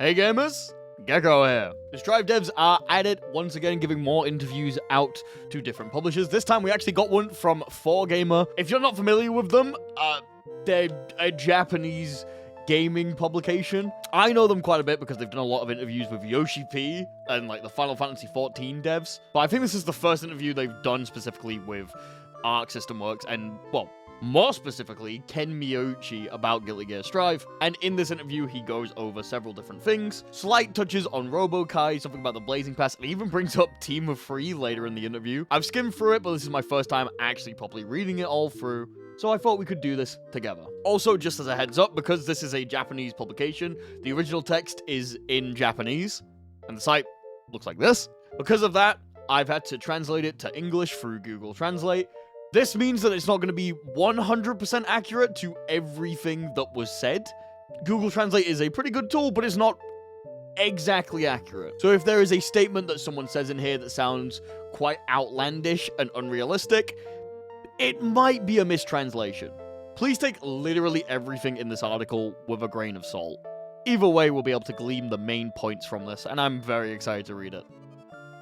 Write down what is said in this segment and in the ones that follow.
Hey gamers, Gecko here. The Strive devs are at it once again, giving more interviews out to different publishers. This time we actually got one from 4Gamer. If you're not familiar with them, they're a Japanese gaming publication. I know them quite a bit because they've done a lot of interviews with Yoshi P and like the Final Fantasy XIV devs. But I think this is the first interview they've done specifically with Arc System Works and, well, more specifically, Ken Miyoshi about Guilty Gear Strive, and in this interview, he goes over several different things, slight touches on Robo-Ky, something about the Blazing Pass, and even brings up Team of 3 later in the interview. I've skimmed through it, but this is my first time actually properly reading it all through, so I thought we could do this together. Also, just as a heads up, because this is a Japanese publication, the original text is in Japanese, and the site looks like this. Because of that, I've had to translate it to English through Google Translate. This means that it's not going to be 100% accurate to everything that was said. Google Translate is a pretty good tool, but it's not exactly accurate. So if there is a statement that someone says in here that sounds quite outlandish and unrealistic, it might be a mistranslation. Please take literally everything in this article with a grain of salt. Either way, we'll be able to glean the main points from this, and I'm very excited to read it.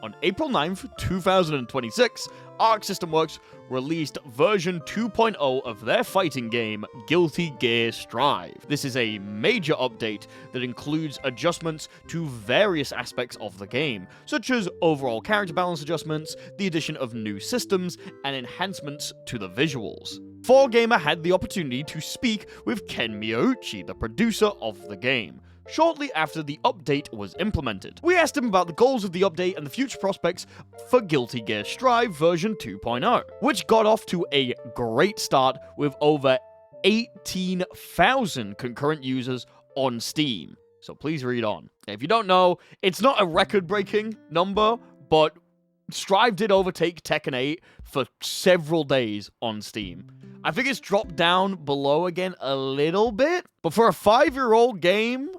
On April 9th, 2026, Arc System Works released version 2.0 of their fighting game, Guilty Gear Strive. This is a major update that includes adjustments to various aspects of the game, such as overall character balance adjustments, the addition of new systems, and enhancements to the visuals. 4Gamer had the opportunity to speak with Ken Miyoshi, the producer of the game, shortly after the update was implemented. We asked him about the goals of the update and the future prospects for Guilty Gear Strive version 2.0, which got off to a great start with over 18,000 concurrent users on Steam. So please read on. If you don't know, it's not a record-breaking number, but Strive did overtake Tekken 8 for several days on Steam. I think it's dropped down below again a little bit, but for a 5-year-old game,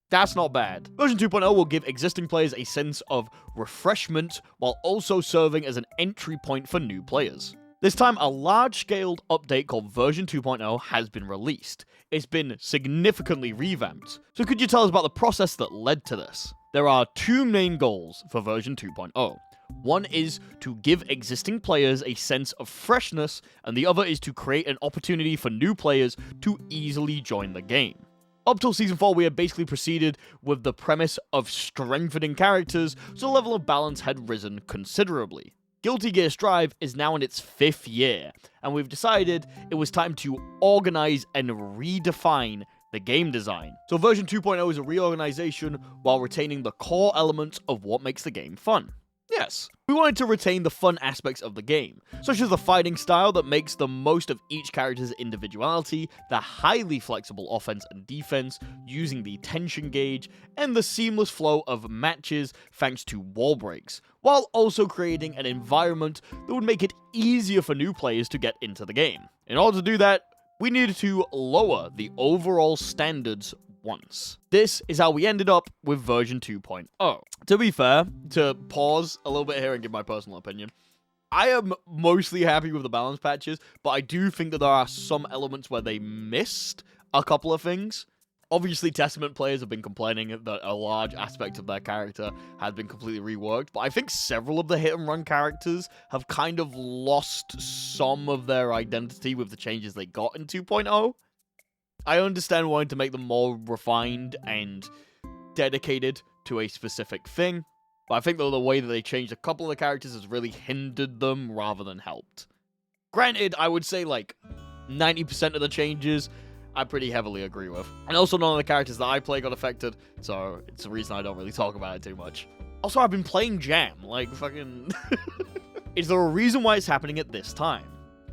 that's not bad. Version 2.0 will give existing players a sense of refreshment while also serving as an entry point for new players. This time, a large-scaled update called version 2.0 has been released. It's been significantly revamped. So could you tell us about the process that led to this? There are 2 main goals for version 2.0. One is to give existing players a sense of freshness, and the other is to create an opportunity for new players to easily join the game. Up till Season 4, we had basically proceeded with the premise of strengthening characters, so the level of balance had risen considerably. Guilty Gear Strive is now in its 5th year, and we've decided it was time to organize and redefine the game design. So version 2.0 is a reorganization while retaining the core elements of what makes the game fun. Yes, we wanted to retain the fun aspects of the game, such as the fighting style that makes the most of each character's individuality, the highly flexible offense and defense using the tension gauge, and the seamless flow of matches thanks to wall breaks, while also creating an environment that would make it easier for new players to get into the game. In order to do that, we needed to lower the overall standards once. This is how we ended up with version 2.0. To be fair, to pause a little bit here and give my personal opinion, I am mostly happy with the balance patches, but I do think that there are some elements where they missed a couple of things. Obviously, Testament players have been complaining that a large aspect of their character has been completely reworked, but I think several of the hit-and-run characters have kind of lost some of their identity with the changes they got in 2.0. I understand wanting to make them more refined and dedicated to a specific thing, but I think that the way that they changed a couple of the characters has really hindered them rather than helped. Granted, I would say like 90% of the changes I pretty heavily agree with. And also none of the characters that I play got affected, so it's the reason I don't really talk about it too much. Also, I've been playing Jam, like fucking... Is there a reason why it's happening at this time?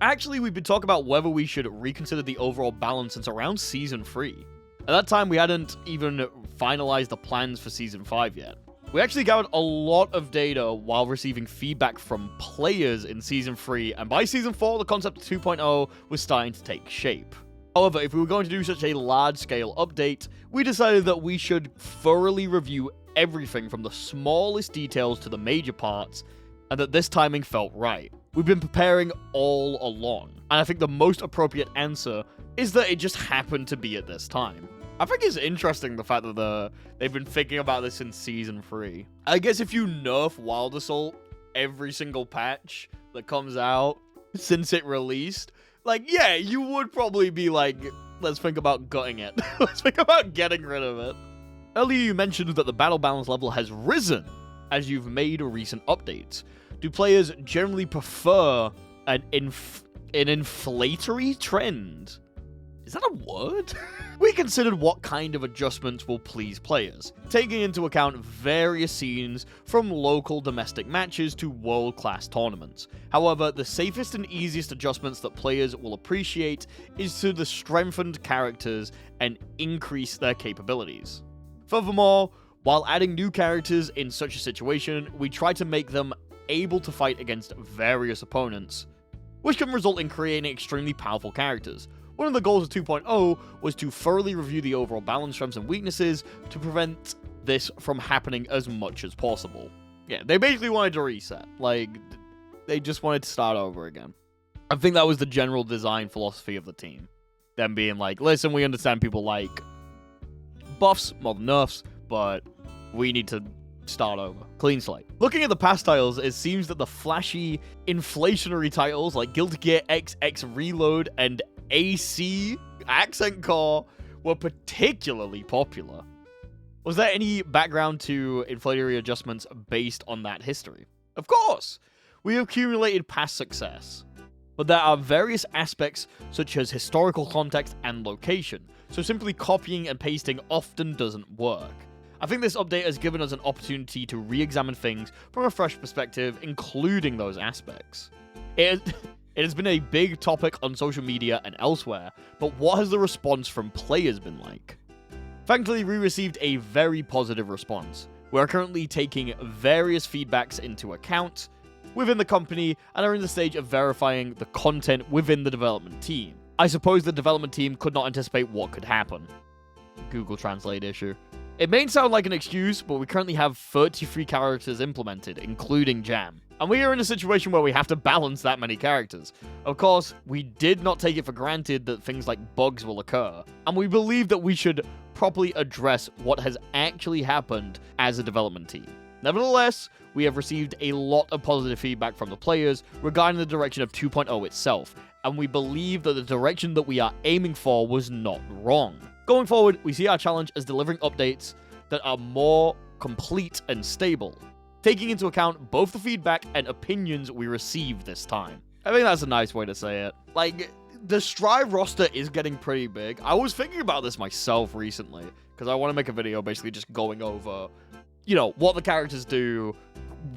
Actually, we've been talking about whether we should reconsider the overall balance since around Season 3. At that time, we hadn't even finalized the plans for Season 5 yet. We actually gathered a lot of data while receiving feedback from players in Season 3, and by Season 4, the concept of 2.0 was starting to take shape. However, if we were going to do such a large-scale update, we decided that we should thoroughly review everything from the smallest details to the major parts, and that this timing felt right. We've been preparing all along, and I think the most appropriate answer is that it just happened to be at this time. I think it's interesting the fact that they've been thinking about this in Season 3. I guess if you nerf Wild Assault every single patch that comes out since it released, like, yeah, you would probably be like, let's think about gutting it. Let's think about getting rid of it. Earlier you mentioned that the battle balance level has risen as you've made recent updates. Do players generally prefer an inflationary trend? Is that a word? We considered what kind of adjustments will please players, taking into account various scenes from local domestic matches to world-class tournaments. However, the safest and easiest adjustments that players will appreciate is to the strengthened characters and increase their capabilities. Furthermore, while adding new characters in such a situation, we try to make them able to fight against various opponents, which can result in creating extremely powerful characters. One of the goals of 2.0 was to thoroughly review the overall balance, strengths, and weaknesses to prevent this from happening as much as possible. Yeah, they basically wanted to reset. Like, they just wanted to start over again. I think that was the general design philosophy of the team. Them being like, listen, we understand people like buffs more than nerfs, but we need to start over. Clean slate. Looking at the past titles, it seems that the flashy, inflationary titles like Guilty Gear XX Reload and AC Accent Core were particularly popular. Was there any background to inflationary adjustments based on that history? Of course! We have accumulated past success. But there are various aspects such as historical context and location, so simply copying and pasting often doesn't work. I think this update has given us an opportunity to re-examine things from a fresh perspective, including those aspects. It has been a big topic on social media and elsewhere, but what has the response from players been like? Thankfully, we received a very positive response. We are currently taking various feedbacks into account within the company and are in the stage of verifying the content within the development team. I suppose the development team could not anticipate what could happen. Google Translate issue. It may sound like an excuse, but we currently have 33 characters implemented, including Jam. And we are in a situation where we have to balance that many characters. Of course, we did not take it for granted that things like bugs will occur, and we believe that we should properly address what has actually happened as a development team. Nevertheless, we have received a lot of positive feedback from the players regarding the direction of 2.0 itself, and we believe that the direction that we are aiming for was not wrong. Going forward, we see our challenge as delivering updates that are more complete and stable, taking into account both the feedback and opinions we received this time. I think that's a nice way to say it. Like, the Strive roster is getting pretty big. I was thinking about this myself recently, because I want to make a video basically just going over, you know, what the characters do,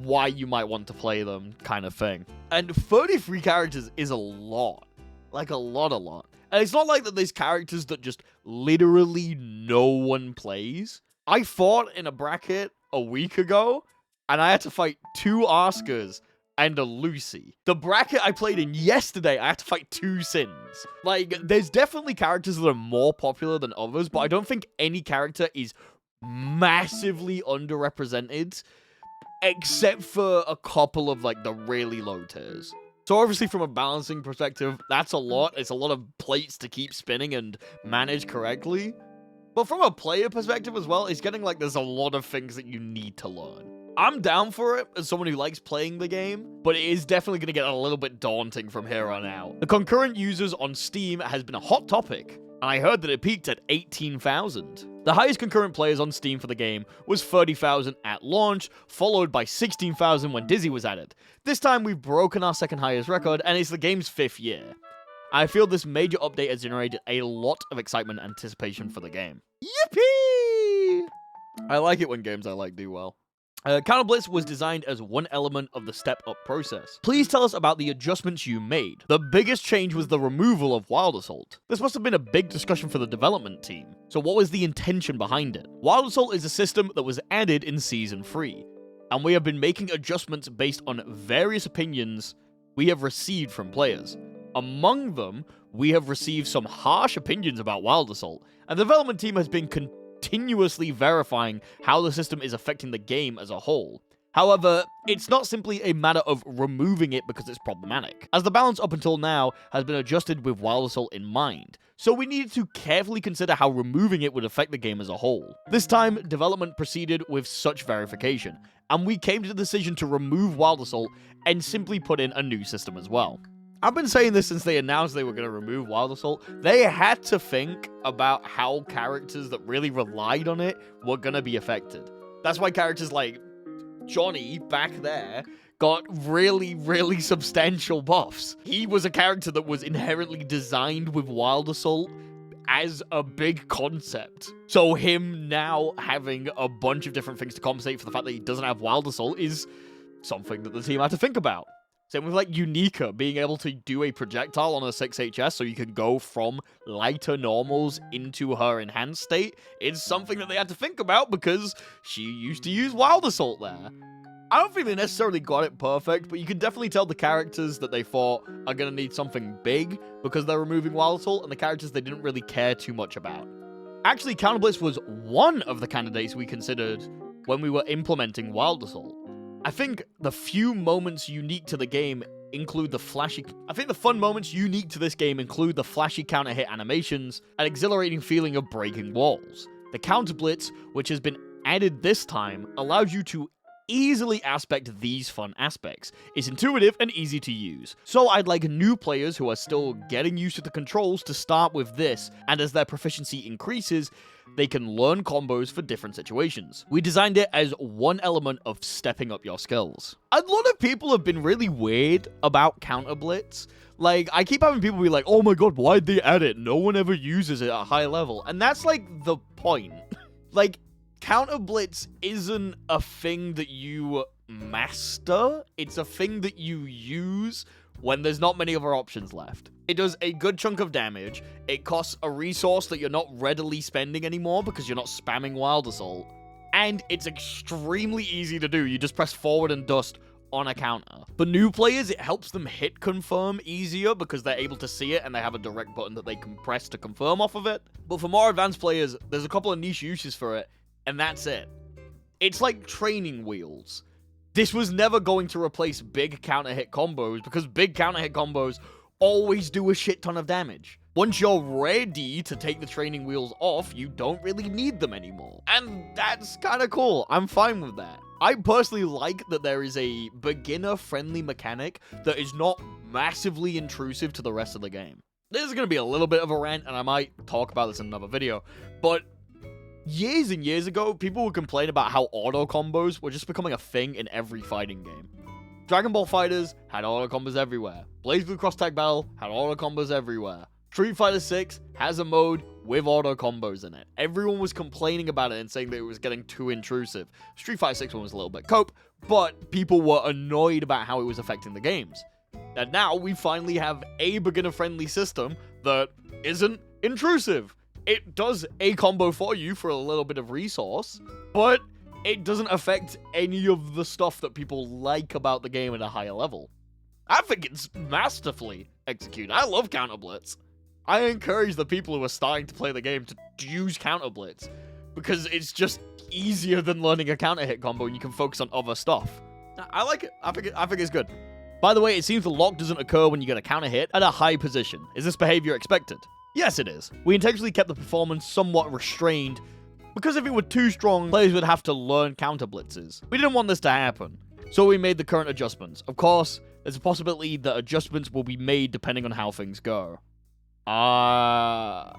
why you might want to play them, kind of thing. And 33 characters is a lot. Like, a lot. And it's not like that there's characters that just literally no one plays. I fought in a bracket a week ago, and I had to fight 2 Oscars and a Lucy. The bracket I played in yesterday, I had to fight 2 Sins. Like, there's definitely characters that are more popular than others, but I don't think any character is massively underrepresented, except for a couple of, like, the really low tiers. So obviously from a balancing perspective, that's a lot. It's a lot of plates to keep spinning and manage correctly. But from a player perspective as well, it's getting like there's a lot of things that you need to learn. I'm down for it as someone who likes playing the game, but it is definitely going to get a little bit daunting from here on out. The concurrent users on Steam has been a hot topic, and I heard that it peaked at 18,000. The highest concurrent players on Steam for the game was 30,000 at launch, followed by 16,000 when Dizzy was added. This time we've broken our second highest record, and it's the game's 5th year. I feel this major update has generated a lot of excitement and anticipation for the game. Yippee! I like it when games I like do well. Counter Blitz was designed as one element of the step-up process. Please tell us about the adjustments you made. The biggest change was the removal of Wild Assault. This must have been a big discussion for the development team. So what was the intention behind it? Wild Assault is a system that was added in Season 3, and we have been making adjustments based on various opinions we have received from players. Among them, we have received some harsh opinions about Wild Assault, and the development team has been continuously verifying how the system is affecting the game as a whole. However, it's not simply a matter of removing it because it's problematic, as the balance up until now has been adjusted with Wild Assault in mind, so we needed to carefully consider how removing it would affect the game as a whole. This time, development proceeded with such verification, and we came to the decision to remove Wild Assault and simply put in a new system as well. I've been saying this since they announced they were going to remove Wild Assault. They had to think about how characters that really relied on it were going to be affected. That's why characters like Johnny back there got really, really substantial buffs. He was a character that was inherently designed with Wild Assault as a big concept. So him now having a bunch of different things to compensate for the fact that he doesn't have Wild Assault is something that the team had to think about. Same with like Unica being able to do a projectile on a 6HS so you can go from lighter normals into her enhanced state is something that they had to think about because she used to use Wild Assault there. I don't think they necessarily got it perfect, but you can definitely tell the characters that they thought are going to need something big because they're removing Wild Assault, and the characters they didn't really care too much about. Actually, Counter Blitz was one of the candidates we considered when we were implementing Wild Assault. I think the few moments unique to the game include the flashy... I think the fun moments unique to this game include the flashy counter hit animations, an exhilarating feeling of breaking walls. The Counter Blitz, which has been added this time, allows you to easily aspect these fun aspects. It's intuitive and easy to use. So I'd like new players who are still getting used to the controls to start with this, and as their proficiency increases, they can learn combos for different situations. We designed it as one element of stepping up your skills. A lot of people have been really weird about Counter Blitz. Like, I keep having people be like, oh my god, why'd they add it? No one ever uses it at a high level. And that's like the point. Like, Counter Blitz isn't a thing that you master, it's a thing that you use when there's not many other options left. It does a good chunk of damage, it costs a resource that you're not readily spending anymore because you're not spamming Wild Assault, and it's extremely easy to do. You just press forward and dust on a counter. For new players, it helps them hit confirm easier because they're able to see it and they have a direct button that they can press to confirm off of it. But for more advanced players, there's a couple of niche uses for it, and that's it. It's like training wheels. This was never going to replace big counter hit combos because big counter hit combos always do a shit ton of damage. Once you're ready to take the training wheels off, you don't really need them anymore. And that's kind of cool. I'm fine with that. I personally like that there is a beginner-friendly mechanic that is not massively intrusive to the rest of the game. This is going to be a little bit of a rant, and I might talk about this in another video, but years and years ago, people would complain about how auto combos were just becoming a thing in every fighting game. Dragon Ball FighterZ had auto combos everywhere. BlazBlue Cross Tag Battle had auto combos everywhere. Street Fighter 6 has a mode with auto combos in it. Everyone was complaining about it and saying that it was getting too intrusive. Street Fighter 6 one was a little bit cope, but people were annoyed about how it was affecting the games. And now we finally have a beginner-friendly system that isn't intrusive. It does a combo for you for a little bit of resource, but it doesn't affect any of the stuff that people like about the game at a higher level. I think it's masterfully executed. I love Counter Blitz. I encourage the people who are starting to play the game to use Counter Blitz because it's just easier than learning a counter hit combo and you can focus on other stuff. I like it. I think it's good. By the way, it seems the lock doesn't occur when you get a counter hit at a high position. Is this behavior expected? Yes, it is. We intentionally kept the performance somewhat restrained because if it were too strong, players would have to learn counter blitzes. We didn't want this to happen, so we made the current adjustments. Of course, there's a possibility that adjustments will be made depending on how things go. I'm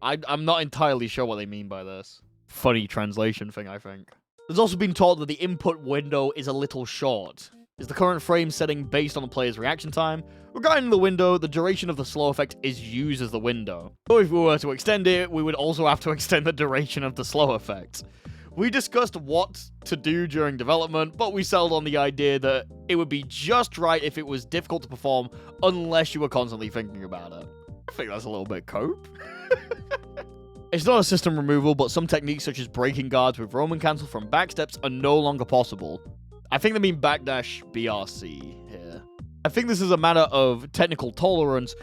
not entirely sure what they mean by this. Funny translation thing, I think. There's also been told that the input window is a little short. Is the current frame setting based on the player's reaction time? Regarding the window, the duration of the slow effect is used as the window. So if we were to extend it, we would also have to extend the duration of the slow effect. We discussed what to do during development, but we settled on the idea that it would be just right if it was difficult to perform unless you were constantly thinking about it. I think that's a little bit cope. It's not a system removal, but some techniques such as breaking guards with Roman cancel from backsteps are no longer possible. I think they mean backdash BRC here. I think this is a matter of technical tolerance,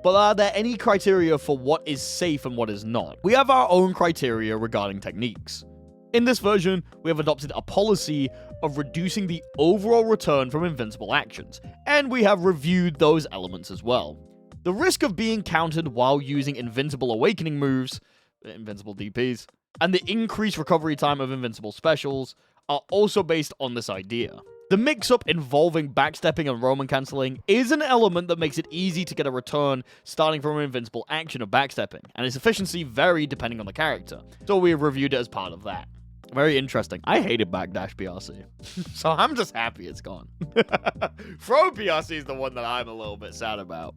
but are there any criteria for what is safe and what is not? We have our own criteria regarding techniques. In this version, we have adopted a policy of reducing the overall return from invincible actions, and we have reviewed those elements as well. The risk of being countered while using Invincible Awakening moves, Invincible DPs, and the increased recovery time of Invincible Specials are also based on this idea. The mix-up involving backstepping and Roman cancelling is an element that makes it easy to get a return starting from an invincible action of backstepping, and its efficiency varied depending on the character, so we have reviewed it as part of that. Very interesting. I hated backdash BRC, so I'm just happy it's gone. Throw BRC is the one that I'm a little bit sad about.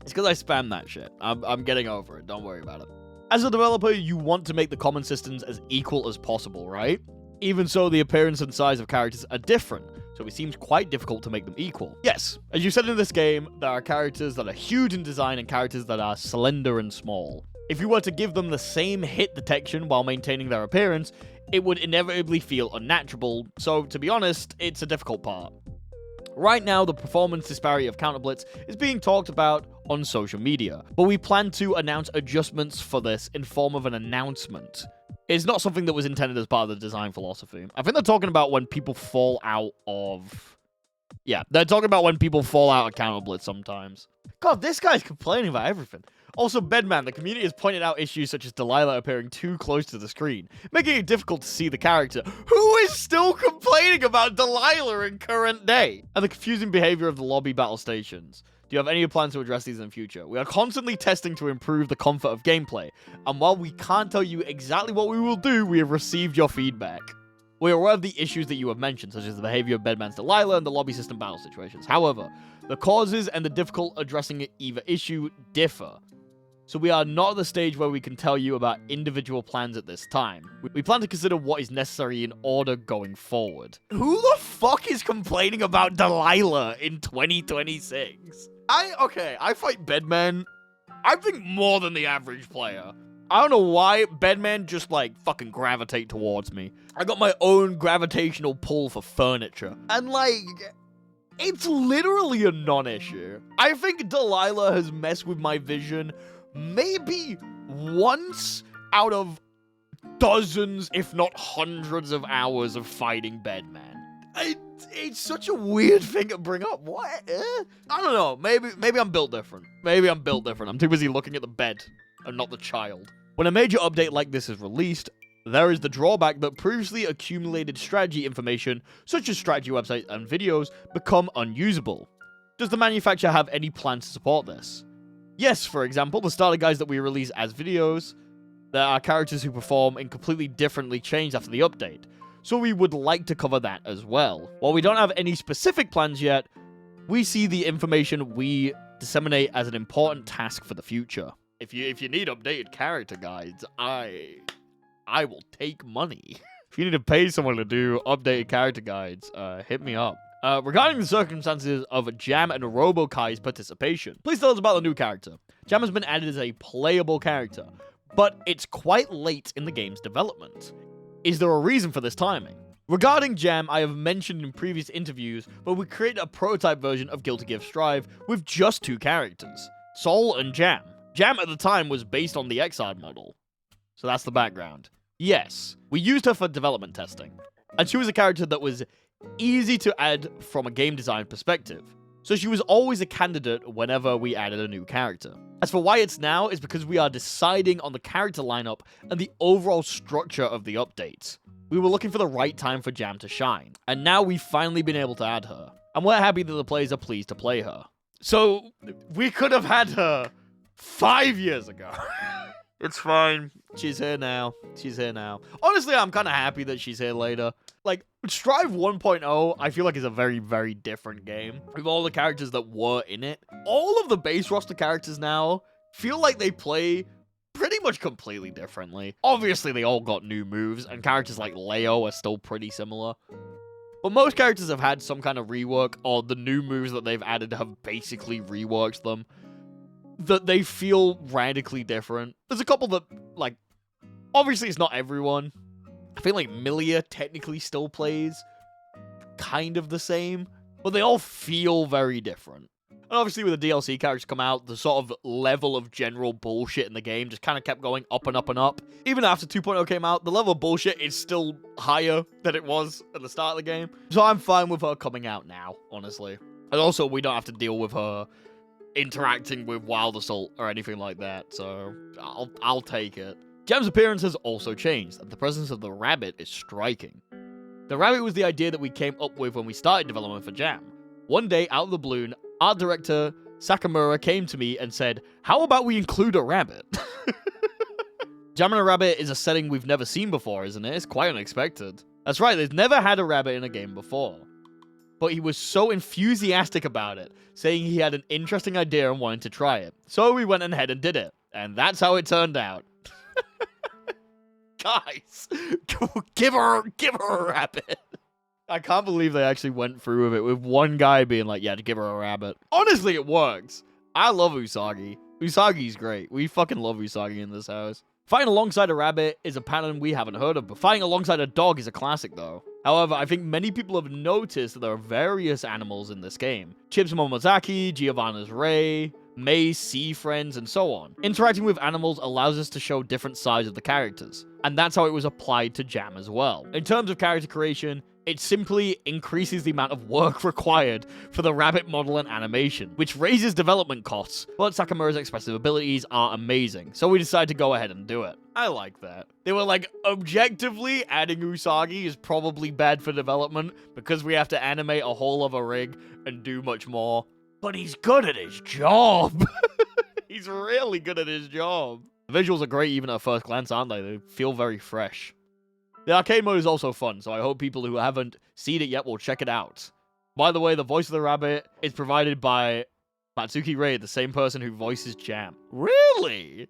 It's because I spam that shit. I'm getting over it, don't worry about it. As a developer, you want to make the common systems as equal as possible, right? Even so, the appearance and size of characters are different, so it seems quite difficult to make them equal. Yes, as you said in this game, there are characters that are huge in design and characters that are slender and small. If you were to give them the same hit detection while maintaining their appearance, it would inevitably feel unnatural, so to be honest, it's a difficult part. Right now, the performance disparity of Counter Blitz is being talked about on social media, but we plan to announce adjustments for this in form of an announcement. It's not something that was intended as part of the design philosophy. I think they're talking about when people fall out of... Yeah, they're talking about when people fall out of Counter Blitz sometimes. God, this guy's complaining about everything. Also, Bedman, the community has pointed out issues such as Delilah appearing too close to the screen, making it difficult to see the character. Who is still complaining about Delilah in current day? And the confusing behavior of the lobby battle stations. Do you have any plans to address these in the future? We are constantly testing to improve the comfort of gameplay, and while we can't tell you exactly what we will do, we have received your feedback. We are aware of the issues that you have mentioned, such as the behavior of Bedman's Delilah and the lobby system battle situations. However, the causes and the difficult addressing either issue differ. So we are not at the stage where we can tell you about individual plans at this time. We plan to consider what is necessary in order going forward. Who the fuck is complaining about Delilah in 2026? I fight Bedman, I think, more than the average player. I don't know why, Bedman just, like, fucking gravitate towards me. I got my own gravitational pull for furniture. And, like, it's literally a non-issue. I think Delilah has messed with my vision maybe once out of dozens, if not hundreds of hours of fighting Bedman. It's such a weird thing to bring up. What? I don't know. Maybe I'm built different. I'm too busy looking at the bed and not the child. When a major update like this is released, there is the drawback that previously accumulated strategy information, such as strategy websites and videos, become unusable. Does the manufacturer have any plans to support this? Yes, for example, the starter guides that we release as videos, there are characters who perform in completely differently changed after the update, so we would like to cover that as well. While we don't have any specific plans yet, we see the information we disseminate as an important task for the future. If you need updated character guides, I will take money. If you need to pay someone to do updated character guides, hit me up. Regarding the circumstances of Jam and Robo-Ky's participation, please tell us about the new character. Jam has been added as a playable character, but it's quite late in the game's development. Is there a reason for this timing? Regarding Jam, I have mentioned in previous interviews, but we created a prototype version of Guilty Gear Strive with just 2 characters, Sol and Jam. Jam at the time was based on the Exard model, so that's the background. Yes, we used her for development testing, and she was a character that was easy to add from a game design perspective, so she was always a candidate whenever we added a new character. As for why it's now, is because we are deciding on the character lineup and the overall structure of the updates. We were looking for the right time for Jam to shine, and now we've finally been able to add her, and we're happy that the players are pleased to play her. So, we could have had her 5 years ago. It's fine. She's here now. Honestly, I'm kind of happy that she's here later. Like, Strive 1.0, I feel like is a very, very different game. With all the characters that were in it. All of the base roster characters now feel like they play pretty much completely differently. Obviously, they all got new moves, and characters like Leo are still pretty similar. But most characters have had some kind of rework, or the new moves that they've added have basically reworked them. That they feel radically different. There's a couple that, like, obviously it's not everyone. I feel like Milia technically still plays kind of the same, but they all feel very different. And obviously with the DLC characters come out, the sort of level of general bullshit in the game just kind of kept going up and up and up. Even after 2.0 came out, the level of bullshit is still higher than it was at the start of the game. So I'm fine with her coming out now, honestly. And also, we don't have to deal with her interacting with Wild Assault or anything like that, so I'll take it. Jam's appearance has also changed, and the presence of the rabbit is striking. The rabbit was the idea that we came up with when we started development for Jam. One day, out of the blue, art director Sakamura came to me and said, "How about we include a rabbit?" Jam and a rabbit is a setting we've never seen before, isn't it? It's quite unexpected. That's right, they've never had a rabbit in a game before. But he was so enthusiastic about it, saying he had an interesting idea and wanted to try it. So we went ahead and did it. And that's how it turned out. Guys, give her a rabbit. I can't believe they actually went through with it, with one guy being like, yeah, to give her a rabbit. Honestly, it works. I love Usagi. Usagi's great. We fucking love Usagi in this house. Fighting alongside a rabbit is a pattern we haven't heard of, but fighting alongside a dog is a classic, though. However, I think many people have noticed that there are various animals in this game. Chips Momozaki, Giovanna's Ray, May's sea friends, and so on. Interacting with animals allows us to show different sides of the characters, and that's how it was applied to Jam as well. In terms of character creation, it simply increases the amount of work required for the rabbit model and animation, which raises development costs, but Sakamura's expressive abilities are amazing, so we decided to go ahead and do it. I like that. They were like, objectively, adding Usagi is probably bad for development, because we have to animate a whole other rig and do much more. But he's good at his job! He's really good at his job. The visuals are great even at first glance, aren't they? They feel very fresh. The arcade mode is also fun, so I hope people who haven't seen it yet will check it out. By the way, the voice of the rabbit is provided by Matsuki Rei, the same person who voices Jam. Really?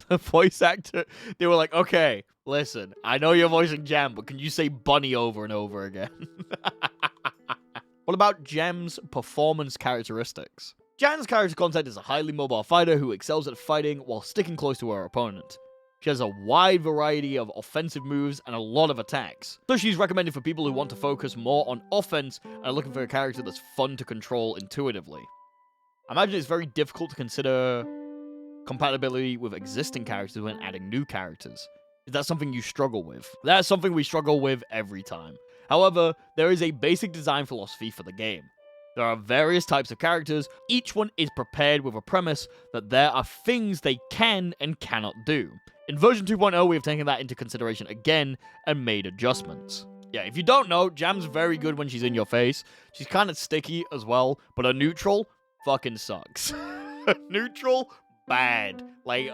The voice actor, they were like, okay, listen, I know you're voicing Jam, but can you say bunny over and over again? What about Jam's performance characteristics? Jan's character concept is a highly mobile fighter who excels at fighting while sticking close to her opponent. She has a wide variety of offensive moves and a lot of attacks, so she's recommended for people who want to focus more on offense and are looking for a character that's fun to control intuitively. I imagine it's very difficult to consider compatibility with existing characters when adding new characters. Is that something you struggle with? That's something we struggle with every time. However, there is a basic design philosophy for the game. There are various types of characters, each one is prepared with a premise that there are things they can and cannot do. In version 2.0, we have taken that into consideration again and made adjustments. Yeah, if you don't know, Jam's very good when she's in your face. She's kind of sticky as well, but her neutral fucking sucks. Neutral, bad. Like,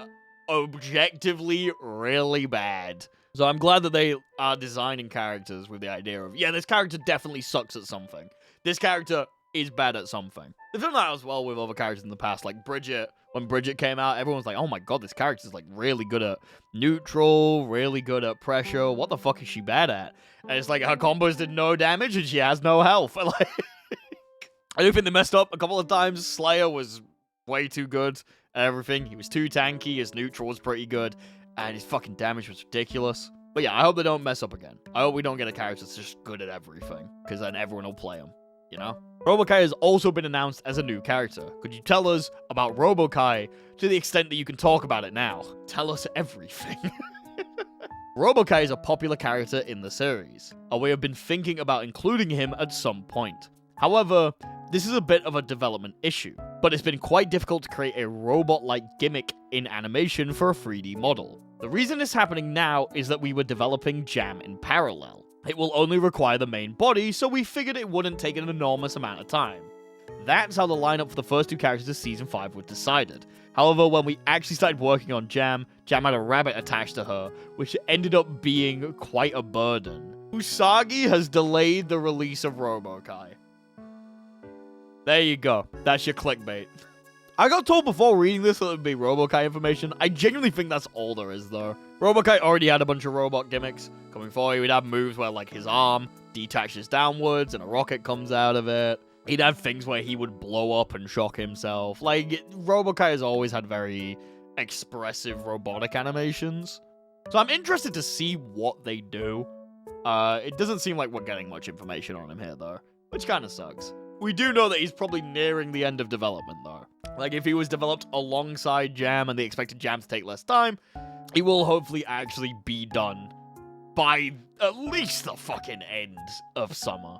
objectively really bad. So I'm glad that they are designing characters with the idea of, yeah, this character definitely sucks at something. This character is bad at something. They've done that as well with other characters in the past, like Bridget. When Bridget came out, everyone was like, oh my god, this character's like really good at neutral, really good at pressure. What the fuck is she bad at? And it's like her combos did no damage and she has no health. Like, I do think they messed up a couple of times. Slayer was way too good at everything. He was too tanky, his neutral was pretty good, and his fucking damage was ridiculous. But yeah, I hope they don't mess up again. I hope we don't get a character that's just good at everything, because then everyone will play him, you know? Robo-Ky has also been announced as a new character. Could you tell us about Robo-Ky to the extent that you can talk about it now? Tell us everything. Robo-Ky is a popular character in the series, and we have been thinking about including him at some point. However, this is a bit of a development issue, but it's been quite difficult to create a robot-like gimmick in animation for a 3D model. The reason it's happening now is that we were developing Jam in parallel. It will only require the main body, so we figured it wouldn't take an enormous amount of time. That's how the lineup for the first two characters of Season 5 was decided. However, when we actually started working on Jam had a rabbit attached to her, which ended up being quite a burden. Usagi has delayed the release of Robo-Ky. There you go. That's your clickbait. I got told before reading this that it would be Robo-Ky information. I genuinely think that's all there is, though. Robo-Ky already had a bunch of robot gimmicks. Coming forward, he'd have moves where, like, his arm detaches downwards and a rocket comes out of it. He'd have things where he would blow up and shock himself. Like, Robo-Ky has always had very expressive robotic animations. So I'm interested to see what they do. It doesn't seem like we're getting much information on him here, though, which kind of sucks. We do know that he's probably nearing the end of development, though. Like, if he was developed alongside Jam and they expected Jam to take less time, he will hopefully actually be done by at least the fucking end of summer.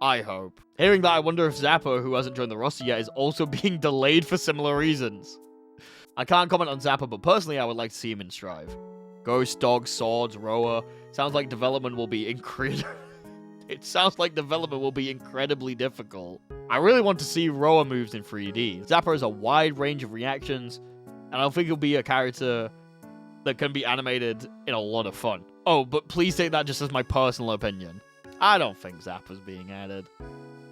I hope. Hearing that, I wonder if Zapper, who hasn't joined the roster yet, is also being delayed for similar reasons. I can't comment on Zapper, but personally, I would like to see him in Strive. Ghost, Dog, Swords, Rower. Sounds like development will be It sounds like development will be incredibly difficult. I really want to see Rower moves in 3D. Zapper has a wide range of reactions, and I don't think he'll be a character that can be animated in a lot of fun. Oh, but please take that just as my personal opinion. I don't think Zapper's being added.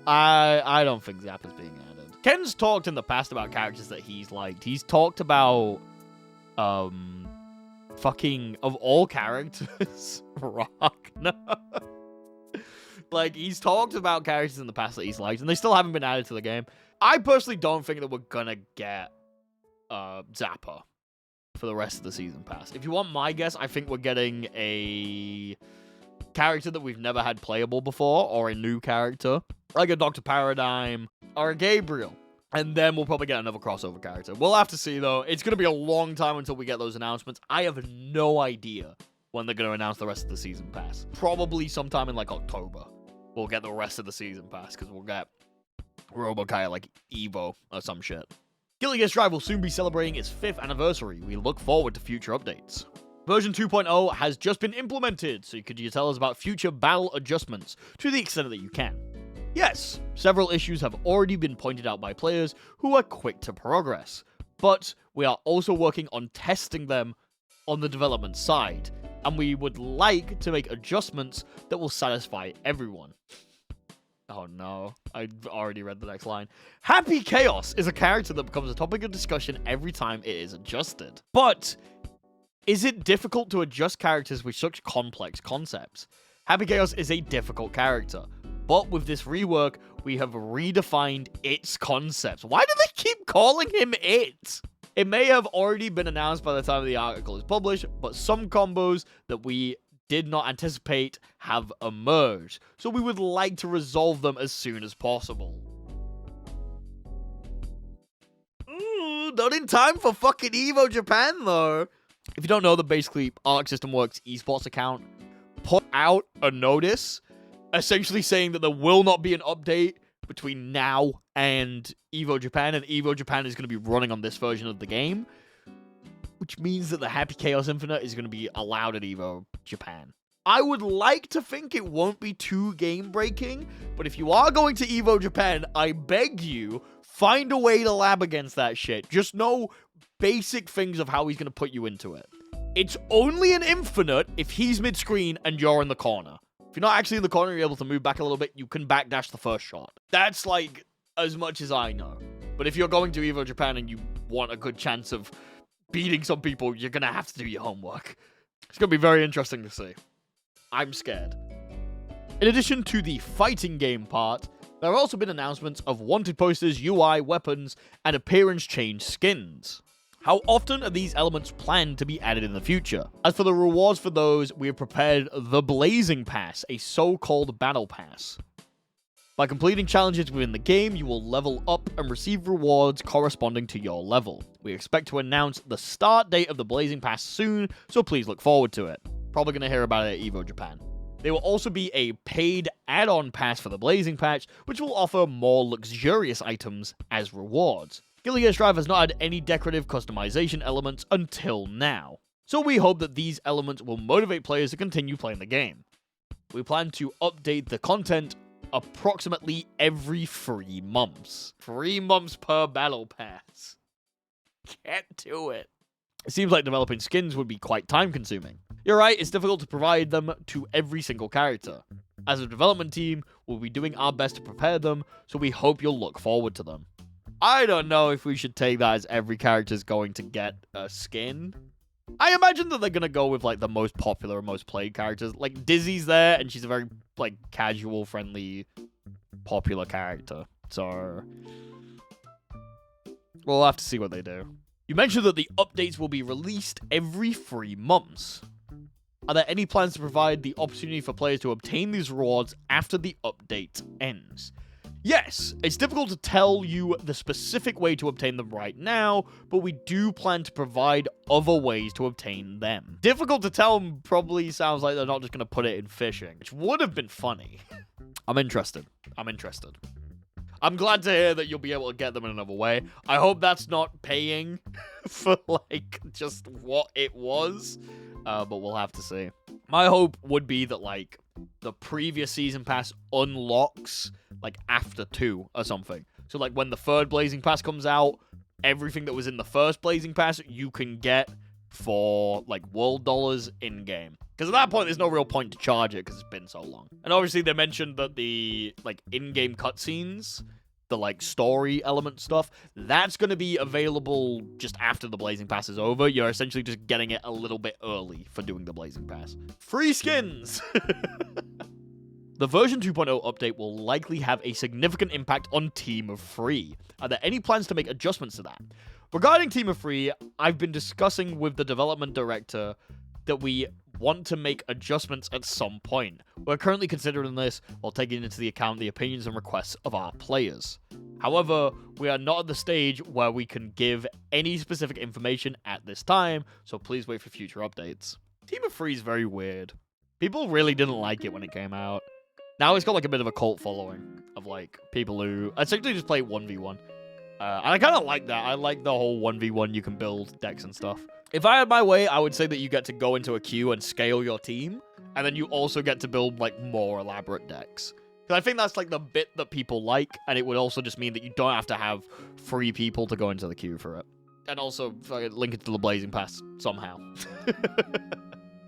I don't think Zapper's being added. Ken's talked in the past about characters that he's liked. He's talked about, fucking, of all characters, Ragnar. Like, he's talked about characters in the past that he's liked, and they still haven't been added to the game. I personally don't think that we're gonna get, Zapper for the rest of the season pass. If you want my guess, I think we're getting a character that we've never had playable before, or a new character, like a Dr. Paradigm, or a Gabriel. And then we'll probably get another crossover character. We'll have to see, though. It's going to be a long time until we get those announcements. I have no idea when they're going to announce the rest of the season pass. Probably sometime in, like, October. We'll get the rest of the season pass, because we'll get Robo-Ky, like, Evo or some shit. GGST Drive will soon be celebrating its 5th anniversary. We look forward to future updates. Version 2.0 has just been implemented, so could you tell us about future battle adjustments to the extent that you can? Yes, several issues have already been pointed out by players who are quick to progress, but we are also working on testing them on the development side, and we would like to make adjustments that will satisfy everyone. Oh no, I already read the next line. Happy Chaos is a character that becomes a topic of discussion every time it is adjusted. But is it difficult to adjust characters with such complex concepts? Happy Chaos is a difficult character, but with this rework, we have redefined its concepts. Why do they keep calling him it? It may have already been announced by the time the article is published, but some combos that we did not anticipate have emerged, so we would like to resolve them as soon as possible. Ooh, not in time for fucking Evo Japan, though. If you don't know, the basically Arc System Works esports account put out a notice essentially saying that there will not be an update between now and Evo Japan, and Evo Japan is going to be running on this version of the game, which means that the Happy Chaos Infinite is going to be allowed at Evo Japan. I would like to think it won't be too game-breaking, but if you are going to Evo Japan, I beg you, find a way to lab against that shit. Just know basic things of how he's going to put you into it. It's only an infinite if he's mid-screen and you're in the corner. If you're not actually in the corner, you're able to move back a little bit, you can backdash the first shot. That's, like, as much as I know. But if you're going to Evo Japan and you want a good chance of beating some people, you're going to have to do your homework. It's going to be very interesting to see. I'm scared. In addition to the fighting game part, there have also been announcements of wanted posters, UI, weapons, and appearance change skins. How often are these elements planned to be added in the future? As for the rewards for those, we have prepared the Blazing Pass, a so-called battle pass. By completing challenges within the game, you will level up and receive rewards corresponding to your level. We expect to announce the start date of the Blazing Pass soon, so please look forward to it. Probably going to hear about it at Evo Japan. There will also be a paid add-on pass for the Blazing Patch, which will offer more luxurious items as rewards. GGST Drive has not had any decorative customization elements until now, so we hope that these elements will motivate players to continue playing the game. We plan to update the content approximately every 3 months. 3 months per battle pass. Get to it. It seems like developing skins would be quite time-consuming. You're right, it's difficult to provide them to every single character. As a development team, we'll be doing our best to prepare them, so we hope you'll look forward to them. I don't know if we should take that as every character's going to get a skin. I imagine that they're going to go with, like, the most popular and most played characters. Like, Dizzy's there, and she's a very, like, casual, friendly, popular character. So, we'll have to see what they do. You mentioned that the updates will be released every 3 months. Are there any plans to provide the opportunity for players to obtain these rewards after the update ends? Yes, it's difficult to tell you the specific way to obtain them right now, but we do plan to provide other ways to obtain them. Difficult to tell probably sounds like they're not just going to put it in fishing, which would have been funny. I'm interested. I'm glad to hear that you'll be able to get them in another way. I hope that's not paying for, like, just what it was. But we'll have to see. My hope would be that, like, the previous season pass unlocks, like, after 2 or something. So, like, when the 3rd Blazing Pass comes out, everything that was in the 1st Blazing Pass, you can get for, like, world dollars in-game. Because at that point, there's no real point to charge it because it's been so long. And obviously, they mentioned that the, like, in-game cutscenes, the, like, story element stuff, that's going to be available just after the Blazing Pass is over. You're essentially just getting it a little bit early for doing the Blazing Pass. Free skins! The version 2.0 update will likely have a significant impact on Team of 3. Are there any plans to make adjustments to that? Regarding Team of 3, I've been discussing with the development director that we want to make adjustments at some point. We're currently considering this while taking into the account the opinions and requests of our players. However, we are not at the stage where we can give any specific information at this time, so please wait for future updates. Team of 3 is very weird. People really didn't like it when it came out. Now it's got like a bit of a cult following of like people who essentially just play 1v1. And I kind of like that. I like the whole 1v1, you can build decks and stuff. If I had my way, I would say that you get to go into a queue and scale your team, and then you also get to build, like, more elaborate decks. Because I think that's, like, the bit that people like, and it would also just mean that you don't have to have 3 people to go into the queue for it. And also, link it to the Blazing Pass somehow.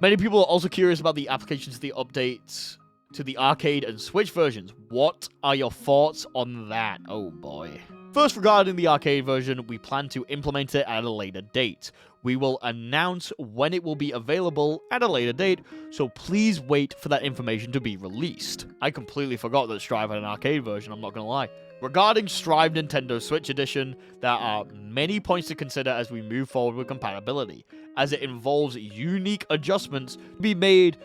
Many people are also curious about the applications to the updates to the arcade and Switch versions. What are your thoughts on that? Oh, boy. First, regarding the arcade version, we plan to implement it at a later date. We will announce when it will be available at a later date, so please wait for that information to be released. I completely forgot that Strive had an arcade version, I'm not gonna lie. Regarding Strive Nintendo Switch Edition, there are many points to consider as we move forward with compatibility, as it involves unique adjustments to be made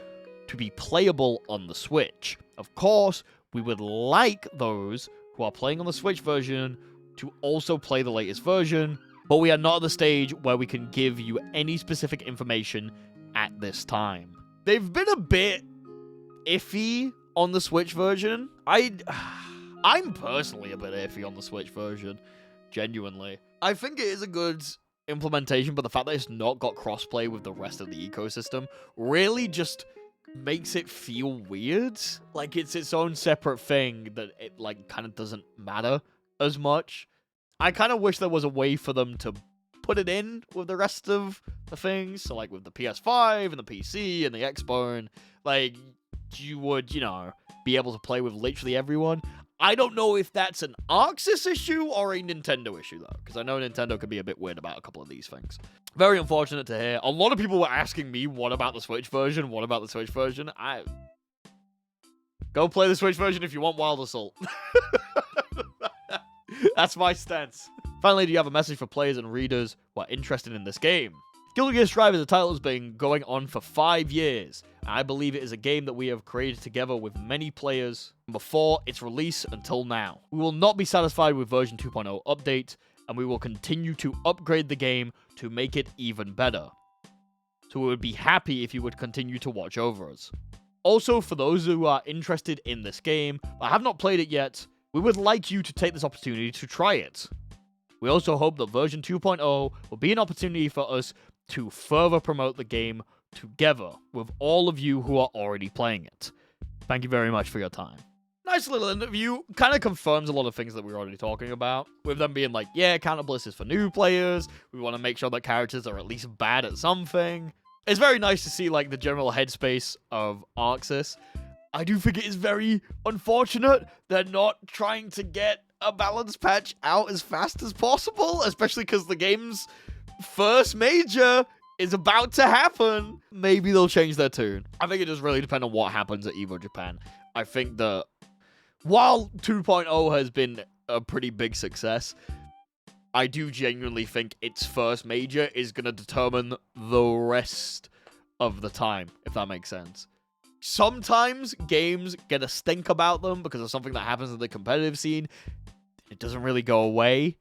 to be playable on the Switch. Of course, we would like those who are playing on the Switch version to also play the latest version, but we are not at the stage where we can give you any specific information at this time. They've been a bit iffy on the Switch version. I'm personally a bit iffy on the Switch version, genuinely. I think it is a good implementation, but the fact that it's not got crossplay with the rest of the ecosystem really just makes it feel weird. Like, it's its own separate thing that it, like, kind of doesn't matter as much. I kind of wish there was a way for them to put it in with the rest of the things. So, like, with the PS5 and the PC and the Xbone, like, you would, you know, be able to play with literally everyone. I don't know if that's an Arxis issue or a Nintendo issue, though, because I know Nintendo can be a bit weird about a couple of these things. Very unfortunate to hear. A lot of people were asking me, what about the Switch version? What about the Switch version? Go play the Switch version if you want Wild Assault. That's my stance. Finally, do you have a message for players and readers who are interested in this game? Guilty Gear Strive as a title has been going on for 5 years. I believe it is a game that we have created together with many players before its release until now. We will not be satisfied with version 2.0 update, and we will continue to upgrade the game to make it even better. So we would be happy if you would continue to watch over us. Also, for those who are interested in this game, but have not played it yet, we would like you to take this opportunity to try it. We also hope that version 2.0 will be an opportunity for us to further promote the game together with all of you who are already playing it. Thank you very much for your time. Nice little interview. Kind of confirms a lot of things that we were already talking about. With them being like, yeah, Counter Bliss is for new players. We want to make sure that characters are at least bad at something. It's very nice to see, like, the general headspace of Arxis. I do think it is very unfortunate they're not trying to get a balance patch out as fast as possible, especially because the game's first major is about to happen. Maybe they'll change their tune. I think it does really depend on what happens at EVO Japan. I think that while 2.0 has been a pretty big success, I do genuinely think its first major is going to determine the rest of the time, if that makes sense. Sometimes games get a stink about them because of something that happens in the competitive scene. It doesn't really go away.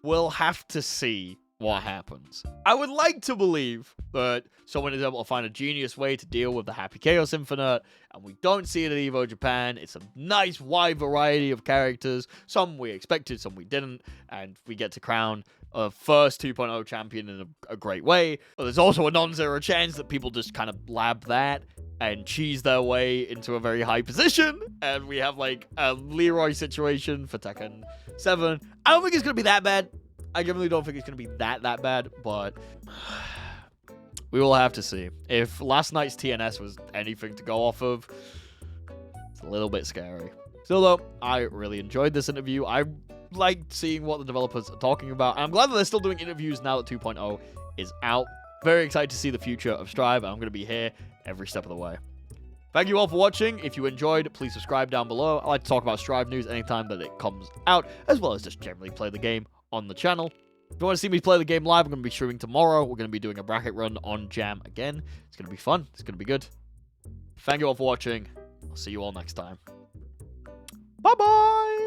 We'll have to see. what happens. I would like to believe that someone is able to find a genius way to deal with the Happy Chaos Infinite, and we don't see it at EVO Japan. It's a nice wide variety of characters. Some we expected, some we didn't, and we get to crown a first 2.0 champion in a great way. But there's also a non-zero chance that people just kind of lab that and cheese their way into a very high position, and we have like a Leroy situation for Tekken 7. I don't think it's going to be that bad. I generally don't think it's going to be that bad, but we will have to see. If last night's TNS was anything to go off of, it's a little bit scary. Still, though, I really enjoyed this interview. I liked seeing what the developers are talking about. I'm glad that they're still doing interviews now that 2.0 is out. Very excited to see the future of Strive, and I'm going to be here every step of the way. Thank you all for watching. If you enjoyed, please subscribe down below. I like to talk about Strive news anytime that it comes out, as well as just generally play the game on the channel. If you want to see me play the game live, I'm going to be streaming tomorrow. We're going to be doing a bracket run on Jam again. It's going to be fun. It's going to be good. Thank you all for watching. I'll see you all next time. Bye-bye!